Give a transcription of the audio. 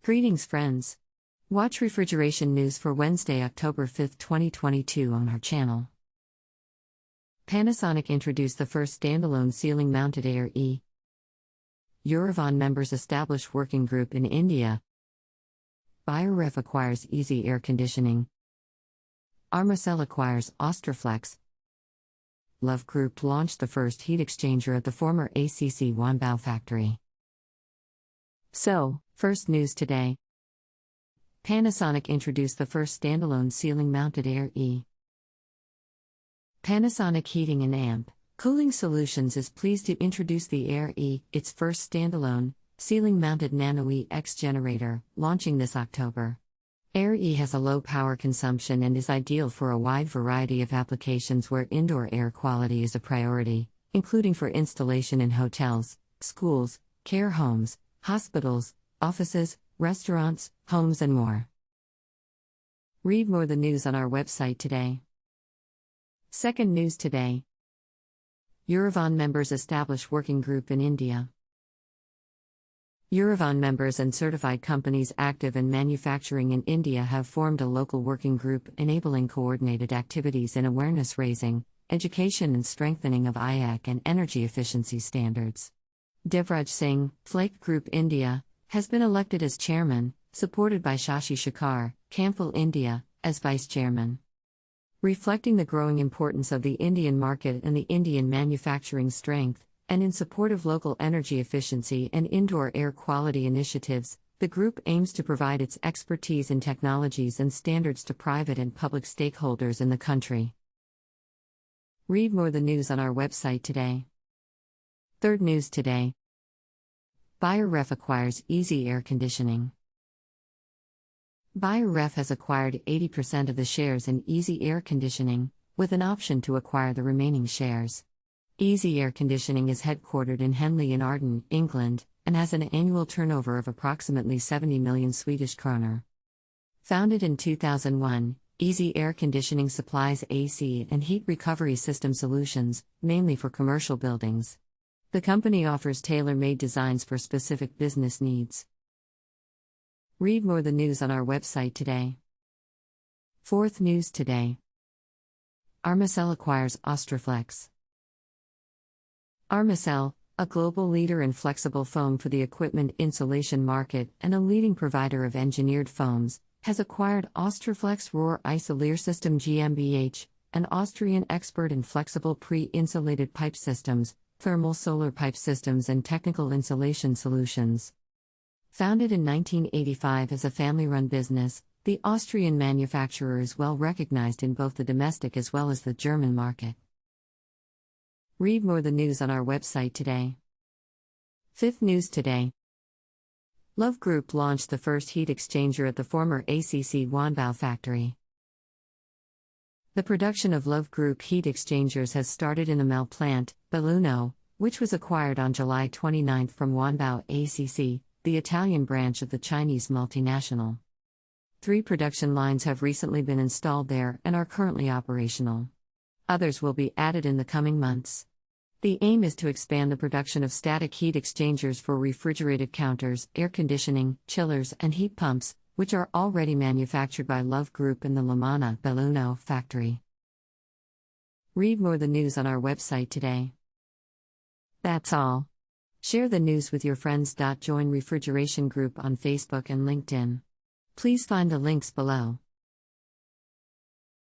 Greetings, friends. Watch refrigeration news for Wednesday, October 5, 2022 on our channel. Panasonic introduced the first standalone ceiling-mounted air E. Eurovent members establish working group in India. Beijer Ref acquires Easy Air Conditioning. Armacell acquires Austroflex. Love Group launched the first heat exchanger at the former ACC Wanbao factory. So, first news today. Panasonic introduced the first standalone ceiling-mounted air E. Panasonic Heating and Amp Cooling Solutions is pleased to introduce the Air E, its first standalone, ceiling-mounted Nano EX generator, launching this October. Air E has a low power consumption and is ideal for a wide variety of applications where indoor air quality is a priority, including for installation in hotels, schools, care homes, hospitals, offices, restaurants, homes and more. Read more the news on our website today. Second news today. Eurovent members establish working group in India. Eurovent members and certified companies active in manufacturing in India have formed a local working group enabling coordinated activities in awareness raising, education and strengthening of IAC and energy efficiency standards. Devraj Singh, Flake Group India, has been elected as chairman, supported by Shashi Shekhar, Campbell India, as vice chairman. Reflecting the growing importance of the Indian market and the Indian manufacturing strength, and in support of local energy efficiency and indoor air quality initiatives, the group aims to provide its expertise in technologies and standards to private and public stakeholders in the country. Read more the news on our website today. Third news today. Beijer Ref acquires Easy Air Conditioning. Beijer Ref has acquired 80% of the shares in Easy Air Conditioning, with an option to acquire the remaining shares. Easy Air Conditioning is headquartered in Henley in Arden, England, and has an annual turnover of approximately 70 million Swedish kronor. Founded in 2001, Easy Air Conditioning supplies AC and heat recovery system solutions, mainly for commercial buildings. The company offers tailor-made designs for specific business needs. Read more the news on our website today. Fourth news today. Armacell acquires Austroflex. Armacell, a global leader in flexible foam for the equipment insulation market and a leading provider of engineered foams, has acquired Austroflex Rohr Isolere System GmbH, an Austrian expert in flexible pre-insulated pipe systems, thermal solar pipe systems and technical insulation solutions. Founded in 1985 as a family-run business, the Austrian manufacturer is well recognized in both the domestic as well as the German market. Read more the news on our website today. Fifth news today. Love Group launched the first heat exchanger at the former ACC Wanbao factory. The production of Love Group heat exchangers has started in the Mel plant, Belluno, which was acquired on July 29 from Wanbao ACC, the Italian branch of the Chinese multinational. 3 production lines have recently been installed there and are currently operational. Others will be added in the coming months. The aim is to expand the production of static heat exchangers for refrigerated counters, air conditioning, chillers, and heat pumps, which are already manufactured by Love Group in the Lamanna, Belluno factory. Read more the news on our website today. That's all. Share the news with your friends. Join Refrigeration Group on Facebook and LinkedIn. Please find the links below.